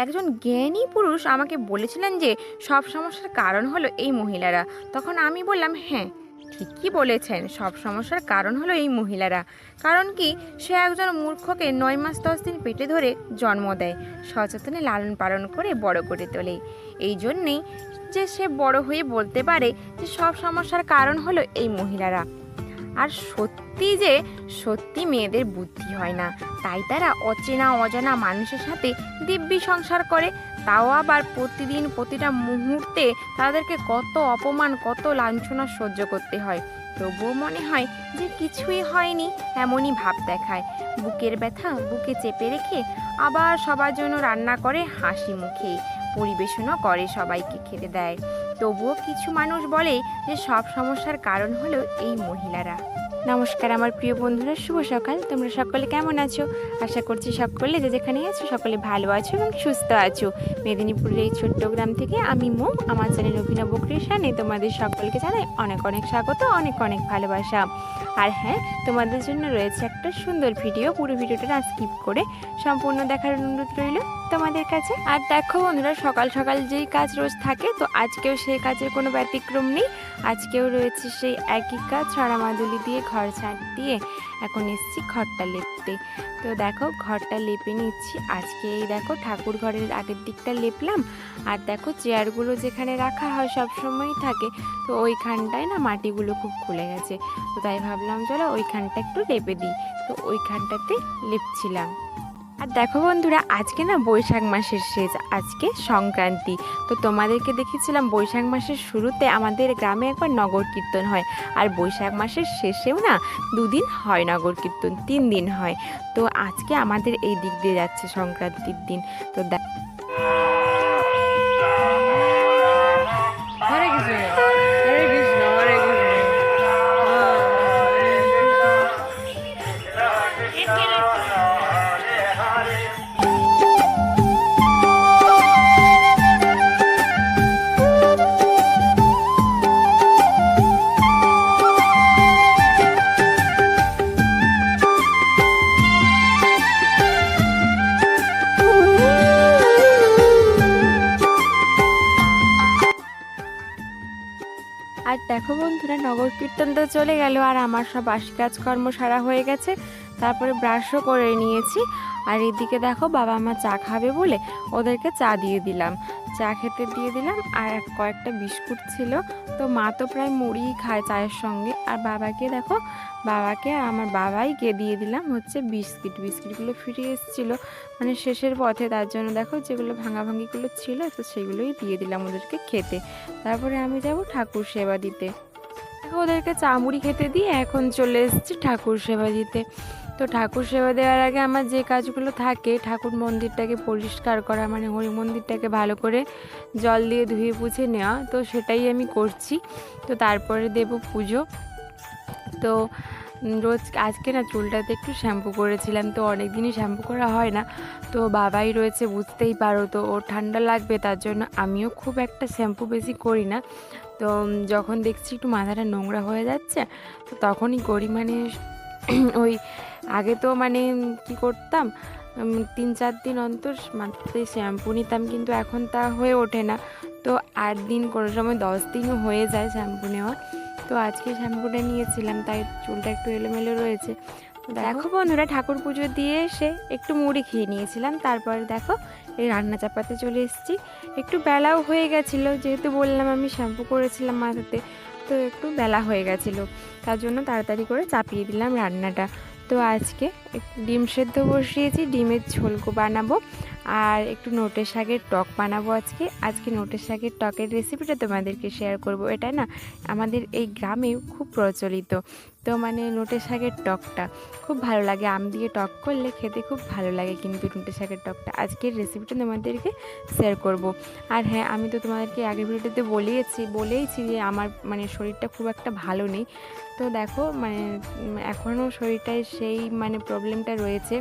একজন জ্ঞানী পুরুষ আমাকে বলেছিলেন যে সব সমস্যার কারণ হলো এই মহিলারা। তখন আমি বললাম, হ্যাঁ, ঠিকই বলেছেন, সব সমস্যার কারণ হলো এই মহিলারা। কারণ কি, সে একজন মূর্খকে 9 মাস 10 দিন পেটে ধরে জন্ম দেয়, সযত্নে লালন পালন করে বড় করে তোলে। এই জন্যেই যে সে বড় হয়ে বলতে পারে যে সব সমস্যার কারণ হলো এই মহিলারা। আর সত্যি মেয়েদের বুদ্ধি হয় না, তাই তারা অচেনা অজানা মানুষের সাথে দিব্যি সংসার করে। তাও আবার প্রতিদিন প্রতিটা মুহূর্তে তাদেরকে কত অপমান, কত লাঞ্ছনা সহ্য করতে হয়। তবুও মনে হয় যে কিছুই হয়নি, এমনই ভাব দেখায়। বুকের ব্যথা বুকে চেপে রেখে আবার সবার জন্য রান্না করে হাসি মুখে, পরিবেশনও করে, সবাইকে খেতে দেয়। তবুও কিছু মানুষ বলে যে সব সমস্যার কারণ হলো এই মহিলারা। নমস্কার আমার প্রিয় বন্ধুরা, শুভ সকাল। তোমরা সকলে কেমন আছো? আশা করছি সকলে যে যেখানে আছো সকলে ভালো আছো এবং সুস্থ আছো। মেদিনীপুরের এই ছোট্ট গ্রাম থেকে আমি মোম, আমার চ্যানেল অভিনব ক্রিয়েশনে তোমাদের সকলকে জানাই অনেক অনেক স্বাগত, অনেক অনেক ভালোবাসা। আর হ্যাঁ, তোমাদের জন্য রয়েছে একটা সুন্দর ভিডিও। পুরো ভিডিওটা না স্কিপ করে সম্পূর্ণ দেখার অনুরোধ রইল তোমাদের কাছে। আর দেখো বন্ধুরা, সকাল সকাল যেই কাজ রোজ থাকে, তো আজকেও সেই কাজের কোনো ব্যতিক্রম নেই। আজকেও রয়েছে সেই একই কাজ, ছড়া মাদুলি দিয়ে ঘর ঝাঁট দিয়ে এখন এসেছি ঘরটা লেপতে। তো দেখো ঘরটা লেপে নিচ্ছি। আজকে এই দেখো ঠাকুর ঘরের আগের দিকটা লেপলাম। আর দেখো চেয়ারগুলো যেখানে রাখা হয় সব সময়ই থাকে, তো ওইখানটায় না মাটিগুলো খুব খুলে গেছে। তো তাই ভাবলাম চলো ওইখানটা একটু লেপে দিই, তো ওইখানটাতে লেপছিলাম। আর দেখো বন্ধুরা, আজকে না বৈশাখ মাসের শেষ, আজকে সংক্রান্তি। তো তোমাদেরকে দেখেছিলাম বৈশাখ মাসের শুরুতে আমাদের গ্রামে একবার নগর কীর্তন হয়, আর বৈশাখ মাসের শেষেও না 2 দিন হয় নগর কীর্তন, 3 দিন হয়। তো আজকে আমাদের এই দিক দিয়ে যাচ্ছে সংক্রান্তির দিন। তো হরে কৃষ্ণ, হরে কৃষ্ণ, হরে কৃষ্ণ। আর দেখো বন্ধুরা, নগর কীর্তন তো চলে গেল, আর আমার সব বাসি কাজকর্ম সারা হয়ে গেছে। তারপরে ব্রাশও করে নিয়েছি। আর এদিকে দেখো বাবা মা চা খাবে বলে ওদেরকে চা দিয়ে দিলাম, চা খেতে দিয়ে দিলাম। আর কয়েকটা বিস্কুট ছিল, তো মা তো প্রায় মুড়িই খায় চায়ের সঙ্গে। আর বাবাকে আর আমার বাবাইকে দিয়ে দিলাম হচ্ছে বিস্কিটগুলো ফিরে এসেছিলো মানে শেষের পথে, তার জন্য দেখো যেগুলো ভাঙাভাঙিগুলো ছিল তো সেগুলোই দিয়ে দিলাম ওদেরকে খেতে। তারপরে আমি যাব ঠাকুর সেবা দিতে। ওদেরকে চা মুড়ি খেতে দিয়ে এখন চলে এসেছি ঠাকুর সেবা দিতে। তো ঠাকুর সেবা দেওয়ার আগে আমার যে কাজগুলো থাকে, ঠাকুর মন্দিরটাকে পরিষ্কার করা, মানে হরি মন্দিরটাকে ভালো করে জল দিয়ে ধুয়ে মুছে নেওয়া, তো সেটাই আমি করছি। তো তারপরে দেব পুজো। তো আজকে না চুলটাতে একটু শ্যাম্পু করেছিলাম, তো অনেক দিনই শ্যাম্পু করা হয় না। তো বাবাই রয়েছে, বুঝতেই পারো, তো ওর ঠান্ডা লাগবে, তার জন্য আমিও খুব একটা শ্যাম্পু বেশি করি না। তো যখন দেখছি একটু মাথাটা নোংরা হয়ে যাচ্ছে, তো তখনই করি। মানে ওই আগে তো মানে কি করতাম, 3-4 দিন অন্তর মাথাতে শ্যাম্পু নিতাম, কিন্তু এখন তা হয়ে ওঠে না। তো 8 দিন, কোনো সময় 10 দিনও হয়ে যায় শ্যাম্পু নেওয়া। তো আজকে শ্যাম্পুটা নিয়েছিলাম, তাই চুলটা একটু এলোমেলো রয়েছে। দেখো বন্ধুরা, ঠাকুর পুজো দিয়ে এসে একটু মুড়ি খেয়ে নিয়েছিলাম। তারপর দেখো এই রান্না চাপাতে চলে এসেছি। একটু বেলাও হয়ে গেছিলো, যেহেতু বললাম আমি শ্যাম্পু করেছিলাম মাথাতে, তো একটু বেলা হয়ে গেছিলো, তার জন্য তাড়াতাড়ি করে চাপিয়ে দিলাম রান্নাটা। তো আজকে একটু ডিম সেদ্ধ বসিয়েছি, ডিমের ঝোল বানাবো, আর একটু নোটে শাকের টক বানাবো। আজকে নোটে শাকের টকের রেসিপিটা তোমাদেরকে শেয়ার করব। এটা না আমাদের এই গ্রামে খুব প্রচলিত। তো মানে নোটে শাকের টকটা খুব ভালো লাগে, আম দিয়ে টক করলে খেতে খুব ভালো লাগে কিন্তু নোটে শাকের টকটা। আজকের রেসিপিটা তোমাদেরকে শেয়ার করব। আর হ্যাঁ, আমি তো তোমাদেরকে আগের ভিডিওতে বলেইছি যে আমার মানে শরীরটা খুব একটা ভালো নেই। তো দেখো মানে এখনও শরীরটায় সেই মানে প্রবলেম প্রবলেমটা রয়েছে।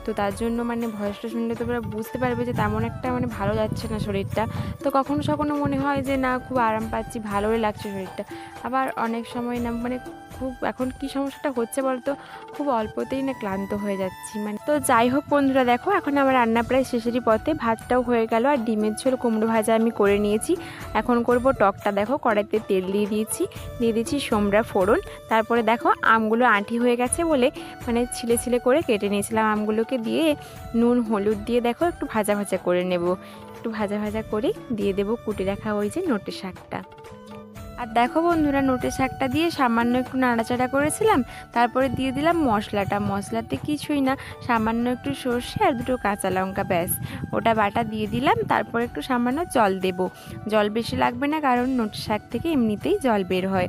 তো তার জন্য মানে ভয়েসটা শুনলে তোমরা বুঝতে পারবে যে তেমন একটা মানে ভালো যাচ্ছে না শরীরটা। তো কখনো কখনো মনে হয় যে না খুব আরাম পাচ্ছি, ভালোই লাগছে শরীরটা। আবার অনেক সময় না মানে খুব এখন কি সমস্যাটা হচ্ছে বলতো, খুব অল্পতেই না ক্লান্ত হয়ে যাচ্ছি মানে। তো যাই হোক বন্ধুরা, দেখো এখন আমার রান্না প্রায় শেষেরই পথে। ভাতটাও হয়ে গেল আর ডিমের ঝোল কুমড়ো ভাজা আমি করে নিয়েছি। এখন করব টকটা। দেখো কড়াইতে তেল দিয়ে দিয়েছি সোমরা ফোড়ন। তারপরে দেখো আমগুলো আঁটি হয়ে গেছে বলে মানে ছিলে ছিলে করে কেটে নিয়েছিলাম। আমগুলোকে দিয়ে নুন হলুদ দিয়ে দেখো একটু ভাজা ভাজা করে নেব। একটু ভাজা ভাজা করে দিয়ে দেবো কুটে রাখা ওই যে নোটে শাকটা। আর দেখো বন্ধুরা, নোটে শাকটা দিয়ে সামান্য একটু নাড়াচাড়া করেছিলাম। তারপরে দিয়ে দিলাম মশলাতে কিছুই না, সামান্য একটু সর্ষে আর দুটো কাঁচা লঙ্কা, ব্যাস ওটা বাটা দিয়ে দিলাম। তারপর একটু সামান্য জল দেব। জল বেশি লাগবে না, কারণ নোটে শাক থেকে এমনিতেই জল বের হয়।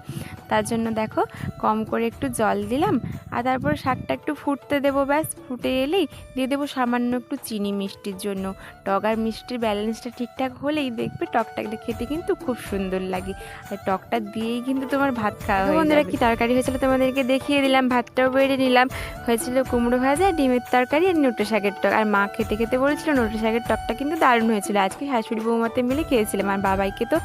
তার জন্য দেখো কম করে একটু জল দিলাম। আর তারপর শাকটা একটু ফুটতে দেবো, ব্যাস ফুটে এলেই দিয়ে দেবো সামান্য একটু চিনি মিষ্টির জন্য। টক আর মিষ্টির ব্যালেন্সটা ঠিকঠাক হলেই দেখবে টকটা খেতে কিন্তু খুব সুন্দর লাগে। আর টকটা দিয়েই কিন্তু তোমার ভাত খাওয়া হয়ে যাবে। বন্ধুরা কি তরকারি হয়েছিল তোমাদেরকে দেখিয়ে দিলাম, ভাতটাও বেড়ে নিলাম। হয়েছিল কুমড়ো ভাজা, ডিমের তরকারি আর নোটে শাকের টক। আর মা খেতে খেতে বলেছিল নোটে শাকের টকটা কিন্তু দারুণ হয়েছিল। আজকে শাশুড়ি বৌমাতে মিলে খেয়েছিলাম। আর বাবাইকে তো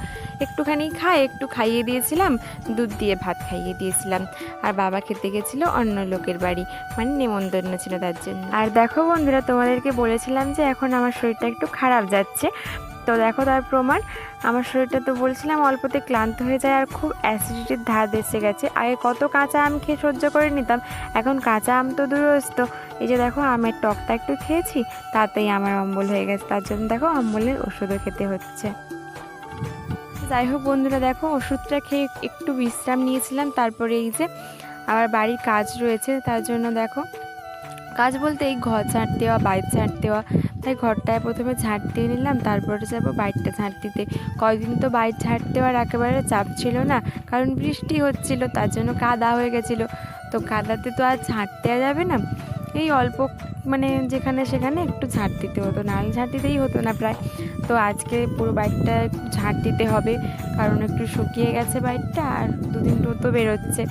একটুখানি একটু খাইয়ে দিয়েছিলাম, দুধ দিয়ে ভাত খাইয়ে দিয়েছিলাম। আর বাবা খেতে গেছিলো অন্য লোকের বাড়ি, মানে নেমন্তন্ন ছিল তার জন্য। আর দেখো বন্ধুরা, তোমাদেরকে বলেছিলাম যে এখন আমার শরীরটা একটু খারাপ যাচ্ছে। তো দেখো তার প্রমাণ, আমার শরীরটা তো বলছিলাম অল্পতে ক্লান্ত হয়ে যায় আর খুব অ্যাসিডিটির ধার এসে গেছে। আগে কত কাঁচা আম খেয়ে সহ্য করে নিতাম, এখন কাঁচা আম তো দূরস্থ। এই যে দেখো আমের টকটা একটু খেয়েছি, তাতেই আমার অম্বল হয়ে গেছে। তার জন্য দেখো অম্বলের ওষুধও খেতে হচ্ছে। যাই হোক বন্ধুরা, দেখো ওষুধটা খেয়ে একটু বিশ্রাম নিয়েছিলাম। তারপরে এই যে আবার বাড়ির কাজ রয়েছে, তার জন্য দেখো কাজ বলতে এই ঘর ঝাঁট দেওয়া, বাইর ঝাঁট দেওয়া। তাই ঘরটায় প্রথমে ঝাঁট দিয়ে নিলাম, তারপরে যাবো বাইরটা ঝাঁট দিতে। কয়েকদিন তো বাইর ঝাঁট দেওয়ার একেবারে চাপ ছিল না, কারণ বৃষ্টি হচ্ছিল, তার জন্য কাদা হয়ে গেছিলো। তো কাদাতে তো আর ঝাঁট দেওয়া যাবে না, এই অল্প মানে যেখানে সেখানে একটু ঝাঁট দিতে হতো, নাহলে ঝাঁট দিতেই হতো না প্রায়। তো আজকে পুরো বাইরটা ঝাঁট দিতে হবে, কারণ একটু শুকিয়ে গেছে বাইরটা। আর দুদিন তো বেরোচ্ছে,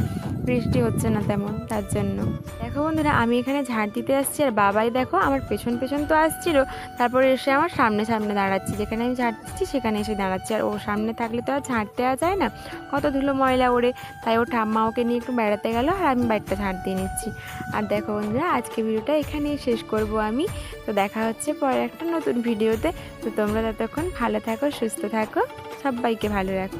বৃষ্টি হচ্ছে না তেমন, তার জন্য। দেখো বন্ধুরা, আমি এখানে ঝাঁট দিতে আসছি আর বাবাই দেখো আমার পেছন পেছন তো আসছিল, তারপরে এসে আমার সামনে সামনে দাঁড়াচ্ছি। যেখানে আমি ঝাঁট দিচ্ছি সেখানে এসে দাঁড়াচ্ছি। আর ওর সামনে থাকলে তো আর ঝাঁট দেওয়া যায় না, কত ধুলো ময়লা ওড়ে। তাই ও ঠাম্মা ওকে নিয়ে একটু বেড়াতে গেল আর আমি বাইরটা ঝাঁট দিয়ে নিচ্ছি। আর দেখো বন্ধুরা, আজকে ভিডিওটা এখানেই শেষ করব আমি। তো দেখা হচ্ছে পরে একটা নতুন ভিডিওতে। তো তোমরা ততক্ষণ ভালো থাকো, সুস্থ থাকো, সবাইকে ভালো রাখো।